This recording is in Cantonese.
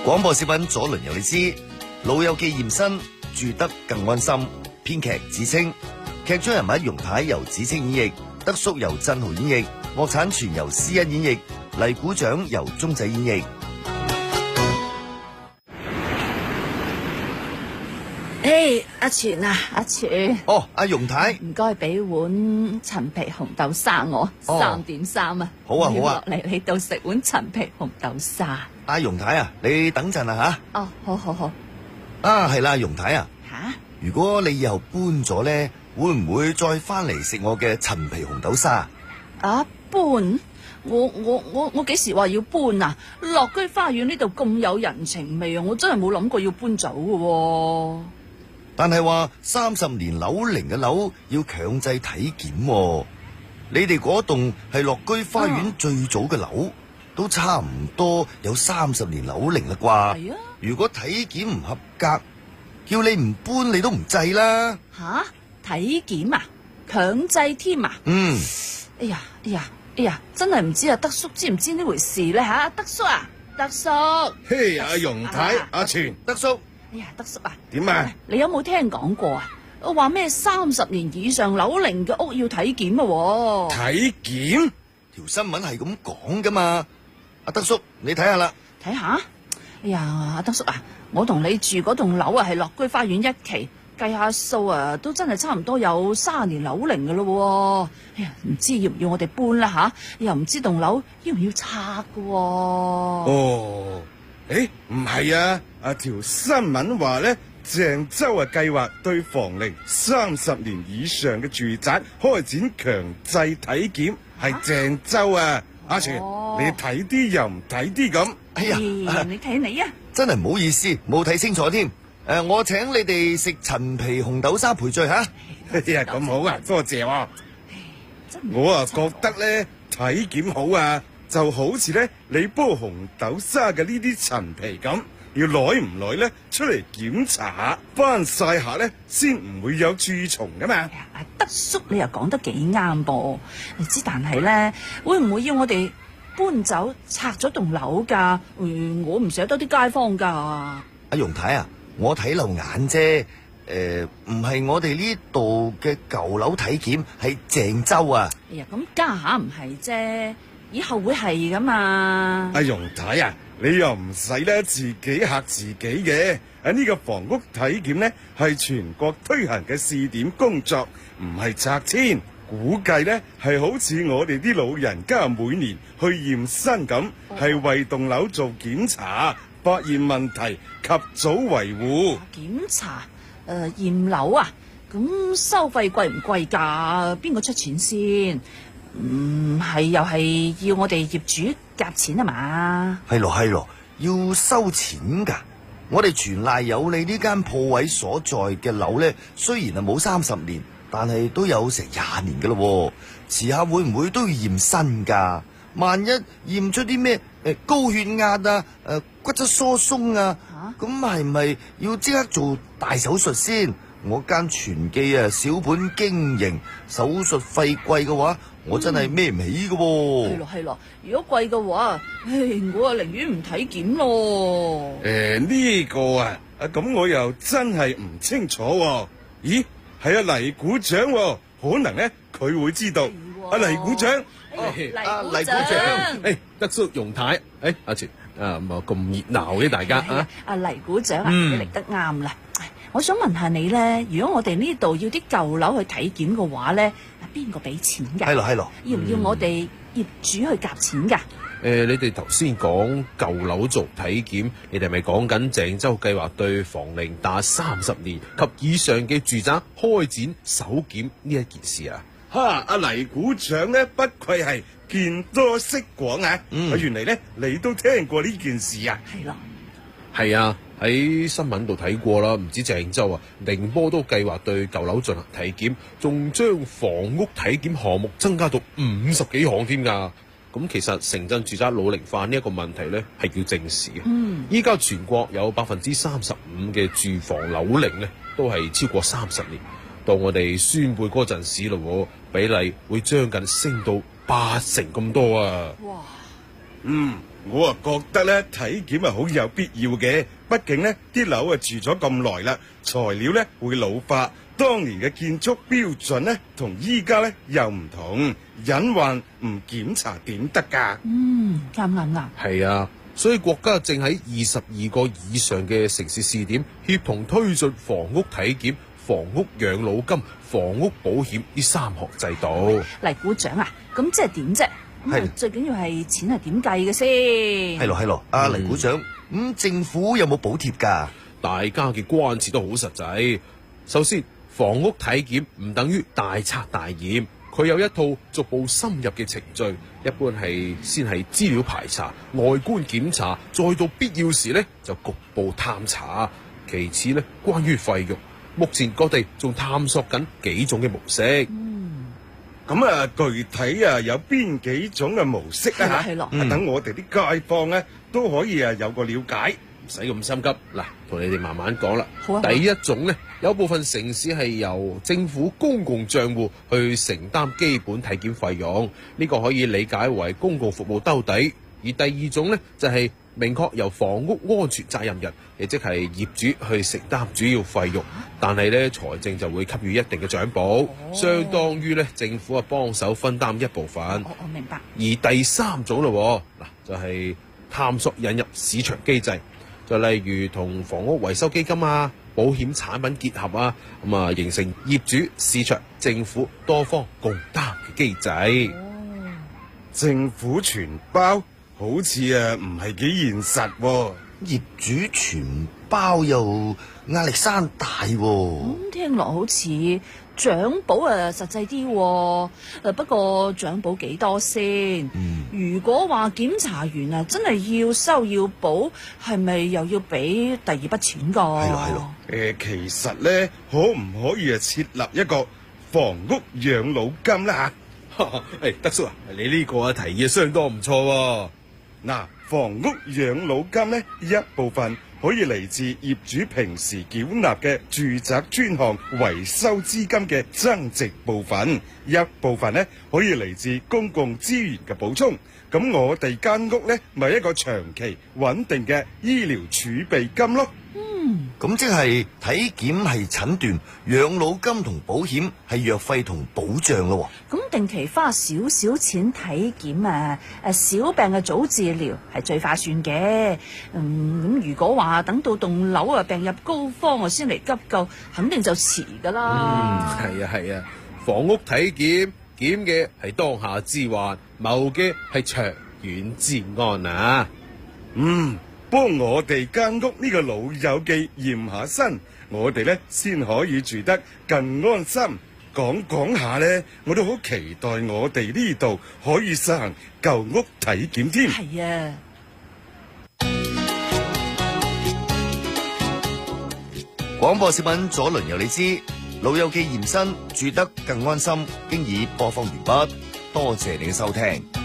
廣播小品左鄰右里知，老友記驗身，住得更安心。編劇子清，劇中人物容太由子清演繹，德叔由振豪演繹，樂產全由施恩演繹，黎鼓掌由鐘仔演繹。誒，阿全啊，阿全。哦，阿容太，唔該俾碗陳皮紅豆沙我，3.3啊。好啊好啊，落嚟你度食碗陳皮紅豆沙。阿容太啊，你等陣啊吓。哦，好。啊，係啦，容太啊。吓？如果你以後搬咗咧，會唔會再翻嚟食我嘅陳皮紅豆沙？啊，搬？我幾時話要搬啊？樂居花園呢度咁有人情味啊，我真係冇諗過要搬走嘅。但係話30年樓齡嘅樓要強制體檢喎，你哋嗰棟係樂居花園最早嘅樓，都差唔多有30年樓齡啦啩。係啊。如果體檢唔合格，叫你唔搬你都唔制啦。吓？體檢啊？強制添啊？嗯。哎呀，真係唔知啊，德叔知唔知呢回事咧吓？德叔啊，德叔。嘿，阿容太，阿全，德叔。哎呀，德叔啊，點啊？你有冇聽講過啊？話咩30年以上樓齡嘅屋要體檢啊？體檢？條新聞係咁講噶嘛？阿德叔，你睇下啦。睇下。哎呀，阿德叔啊，我同你住嗰棟樓啊係樂居花園1期，計下數啊，都真係差唔多有30年樓齡噶咯。哎呀，唔知要唔要我哋搬啦吓？又唔知棟樓要唔要拆噶？哦。誒，唔係啊！條新聞話咧，鄭州計劃對房齡30年以上嘅住宅開展強制體檢，係鄭州啊！阿全，你睇啲又唔睇啲咁。哎呀，你睇你啊！真係唔好意思，冇睇清楚添。我請你哋食陳皮紅豆沙賠罪吓。哎呀，咁好啊，多謝喎。我覺得咧，體檢好啊。就好似咧，你煲紅豆沙嘅呢啲陳皮咁，要耐唔耐咧出嚟檢查下，翻曬下咧，先唔會有蛀蟲噶嘛。德叔，你又講得幾啱噃？你知，但係咧，會唔會要我哋搬走拆咗棟樓㗎？我唔捨得啲街坊㗎。阿容太啊，我睇漏眼啫。唔係我哋呢度嘅舊樓體檢，係鄭州啊。哎呀，咁家下唔係啫。以後會係噶嘛？阿容太啊，你又唔使咧自己嚇自己嘅。呢個房屋體檢呢係全國推行嘅試點工作，唔係拆遷。估計呢係好似我哋啲老人家每年去驗身咁，係為棟樓做檢查，發現問題及早維護。檢查驗樓啊？咁收費貴唔貴㗎？邊個出錢先？係又係要我哋業主夾錢啊嘛？係咯，要收錢噶。我哋全賴有你呢間鋪位所在嘅樓呢，雖然係冇30年，但係都有成20年噶咯。遲下會唔會都要驗身噶？萬一驗出啲咩高血壓啊、骨質疏鬆啊，咁係唔係要即刻做大手術先？我間全記小本經營，手術費貴嘅話，我真係孭唔起嘅喎。係咯，如果貴嘅話，我啊寧願唔體檢咯。呢個咁我又真係唔清楚喎。咦，係阿黎股長喎，可能咧佢會知道。阿黎股長，黎股長，德叔容太，阿全咁熱鬧嘅大家啊。阿黎股長啊，你嚟得啱啦。我想問下你咧，如果我哋呢度要啲舊樓去體檢嘅話咧，邊個俾錢㗎？係咯，要唔要我哋業主去夾錢㗎？你哋頭先講舊樓做體檢，你哋係咪講緊鄭州計劃對房齡達30年及以上嘅住宅開展首檢呢一件事啊？阿黎股長咧，不愧係見多識廣啊！原嚟咧，你都聽過呢件事啊？係咯，係啊。喺新聞度睇過啦，唔止鄭州啊，寧波都計劃對舊樓進行體檢，仲將房屋體檢項目增加到50幾項添㗎。咁其實城鎮住宅老齡化呢一個問題呢，係要正視嘅。依家全國有35%嘅住房樓齡呢，都係超過30年。到我哋宣佈嗰陣時咯，比例會將近升到80%咁多啊！哇！我啊覺得咧體檢係好有必要嘅，畢竟呢啲樓啊住咗咁耐啦，材料咧會老化，當年嘅建築標準呢同依家咧又唔同，隱患唔檢查點得㗎？啱。係啊，所以國家正喺22個以上嘅城市試點，協同推進房屋體檢、房屋養老金、房屋保險呢3項制度。黎股長啊，咁即係點啫？係最緊要係錢係點計嘅先？係咯，阿黎股長，政府有冇補貼㗎？大家嘅關切都好實際。首先，房屋體檢唔等於大測大驗，佢有一套逐步深入嘅程序，一般係先係資料排查、外觀檢查，再到必要時呢就局部探查。其次呢，關於費用，目前各地仲探索緊幾種嘅模式。咁啊，具體啊有邊幾種嘅模式啊？係咯，等我哋啲街坊咧都可以啊有個了解。唔使咁心急，嗱，同你哋慢慢講啦。好啊。第一種呢，有部分城市係由政府公共帳戶去承擔基本體檢費用，呢個可以理解為公共服務兜底。而第二種呢，就係明確由房屋安全責任人，亦即係業主去承擔主要費用，但係呢財政就會給予一定嘅獎補，相當於呢政府啊幫手分擔一部分。我明白。而第三種咯，嗱就係探索引入市場機制。就例如同房屋維修基金啊、保險產品結合啊，咁啊形成業主、市場、政府多方共擔嘅機制。政府全包好似啊唔係幾現實喎。業主全包又壓力山大喎。咁聽落好似獎補實際啲喎，不過獎補幾多先？如果話檢查完啊，真係要收要補，係咪又要俾第二筆錢㗎？係咯。其實咧，可唔可以啊設立一個房屋養老金啦嚇？誒，德叔啊，你呢個提議相當唔錯喎。嗱，房屋養老金呢，一部分可以嚟自業主平時繳納嘅住宅專項維修資金嘅增值部分，一部分呢可以嚟自公共資源嘅補充。咁我哋間屋呢，咪一個長期穩定嘅醫療儲備金咯。咁即係體檢係診斷，養老金同保險係藥費同保障咯。咁定期花少少錢體檢啊，小病嘅早治療係最划算嘅。咁如果話等到棟樓啊病入膏肓我先嚟急救，肯定就遲噶啦。係啊，房屋體檢檢嘅係當下之患，謀嘅係長遠之安啊。幫我哋間屋呢個老友記驗下身，我哋呢先可以住得更安心。講下呢，我都好期待我哋呢度可以實行舊屋體檢添。係啊，廣播小品左鄰右你知，老友記驗身，住得更安心。經已播放完畢，多謝你嘅收聽。